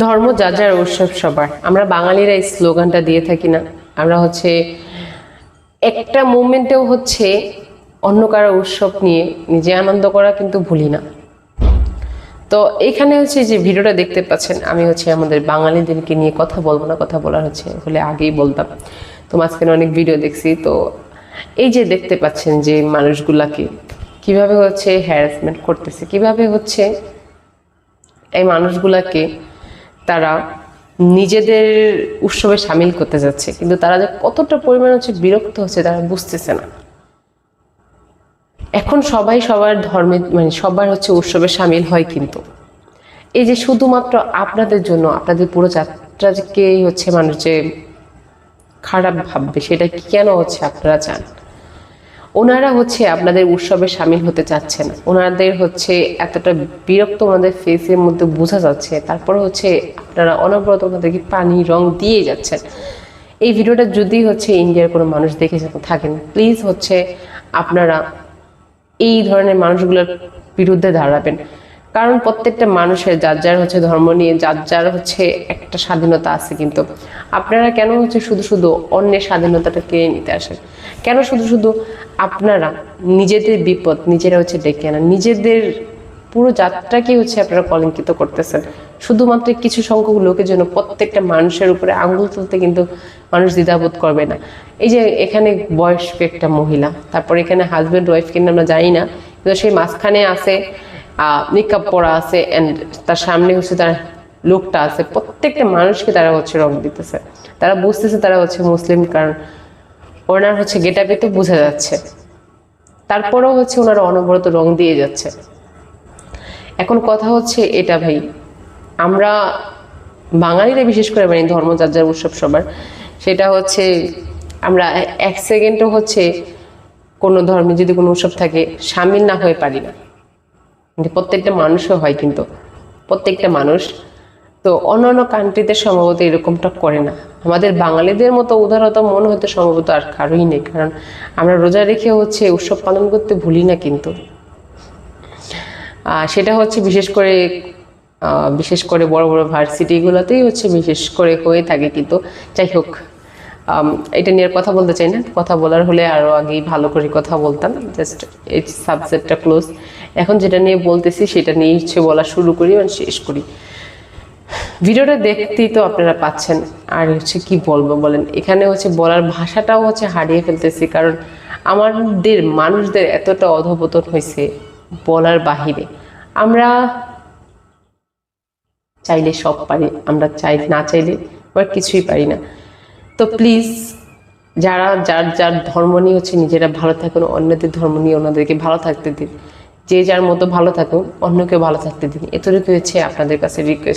ধর্ম যার যার উৎসব সবার। আমরা বাঙালিরা এই স্লোগানটা দিয়ে থাকি না? আমরা একটা মুভমেন্টেও অন্য কারো উৎসব নিয়ে নিজে আনন্দ করা কিন্তু ভুলি না। তো এখানে যে ভিডিওটা দেখতে পাচ্ছেন, আমি আমাদের বাঙালিদেরকে নিয়ে কথা বলবো না, কথা বলার হলে আগেই বলতাম। তো মাঝখানে অনেক ভিডিও দেখছি। তো এই যে দেখতে পাচ্ছেন যে মানুষগুলাকে কিভাবে হ্যারাসমেন্ট করতেছে, কিভাবে এই মানুষগুলাকে তারা নিজেদের উৎসবে সামিল করতে যাচ্ছে, কিন্তু তারা যে কতটা পরিমাণ বিরক্ত হচ্ছে তারা বুঝতেছে না। এখন সবাই সবার ধর্মে সবার উৎসবে সামিল হয়, কিন্তু এই যে শুধুমাত্র আপনাদের জন্য, আপনাদের পুরো যাত্রাকে মানুষ যে খারাপ ভাববে, সেটা কেন আপনারা চান? ওনারা আপনাদের উৎসবে সামিল হতে চাচ্ছে না, ওনাদের এতটা বিরক্ত ওনাদের ফেসের মধ্যে বোঝা যাচ্ছে। তারপর আপনারা অনবরত ওনাদেরকে পানি রং দিয়ে যাচ্ছেন। এই ভিডিওটা যদি ইন্ডিয়ার কোনো মানুষ দেখে থাকেন, প্লিজ আপনারা এই ধরনের মানুষগুলোর বিরুদ্ধে দাঁড়াবেন। কারণ প্রত্যেকটা মানুষের যার যার ধর্ম নিয়ে যার যার একটা স্বাধীনতা আছে, কিন্তু আপনারা কেন শুধু শুধু অন্যের স্বাধীনতাটা কেড়ে নিতে আসেন? কেন শুধু শুধু আপনারা নিজেদের বিপদ নিজেরা ডেকে আনেন? নিজেদের পুরো যাত্রাকে আপনারা কলঙ্কিত করতেছেন শুধুমাত্র কিছু সংখ্যক লোকের জন্য। প্রত্যেকটা মানুষের উপরে আঙুল তুলতে কিন্তু মানুষ দ্বিধাবোধ করবে না। এই যে এখানে বয়স্ক একটা মহিলা, তারপর এখানে হাজব্যান্ড ওয়াইফ কিনা আমরা জানি না, কিন্তু সেই মাঝখানে আছে নিকাব পরা আছে, এন্ড তার সামনে তার লোকটা আছে। প্রত্যেকটা মানুষকে তারা রং দিতেছে। তারা বুঝতেছে তারা মুসলিম, কারণ ওনার গেট আপে তো বোঝা যাচ্ছে। তারপরেও ওনারা অনবরত রং দিয়ে যাচ্ছে। এখন কথা এটা ভাই, আমরা বাঙালিরা বিশেষ করে ধর্ম যার যার উৎসব সবার, সেটা আমরা এক সেকেন্ডও কোনো ধর্মে যদি কোনো উৎসব থাকে সামিল না হয়ে পারি না। কিন্তু প্রত্যেকটা মানুষও হয়, কিন্তু প্রত্যেকটা মানুষ তো অন্যান্য কান্ট্রিতে সম্ভবত এরকমটা করে না। আমাদের বাঙালিদের মতো উদারতা মনে হয়তো সম্ভবত আর কারোই নেই, কারণ আমরা রোজা রেখে উৎসব পালন করতে ভুলি না। কিন্তু সেটা বিশেষ করে বড় বড় ভার্সিটিগুলোতেই বিশেষ করে হয়ে থাকে। কিন্তু যাই হোক, এটা নিয়ে কথা বলতে চাই না। কথা বলার হলে আরও আগেই ভালো করে কথা বলতাম। জাস্ট এই সাবজেক্টটা ক্লোজ। এখন যেটা নিয়ে বলতেছি সেটা নিয়ে বলা শুরু করি এবং শেষ করি। ভিডিওটা দেখতেই তো আপনারা পাচ্ছেন। আর কি বলবো বলেন, এখানে বলার ভাষাটাও হারিয়ে ফেলতেছি, কারণ আমাদের মানুষদের এতটা অধঃপতন হয়েছে বলার বাহিরে। আমরা চাইলে সব পারি, আমরা না চাইলে আবার কিছুই পারি না। তো প্লিজ যারা যার যার ধর্ম নিয়ে নিজেরা ভালো থাকুন, অন্যদের ধর্ম নিয়ে ওনাদেরকে ভালো থাকতে দিন। যে যার মতো ভালো থাকুন, অন্যকে ভালো থাকতে দিন। এতটুকু আপনাদের কাছে রিকোয়েস্ট।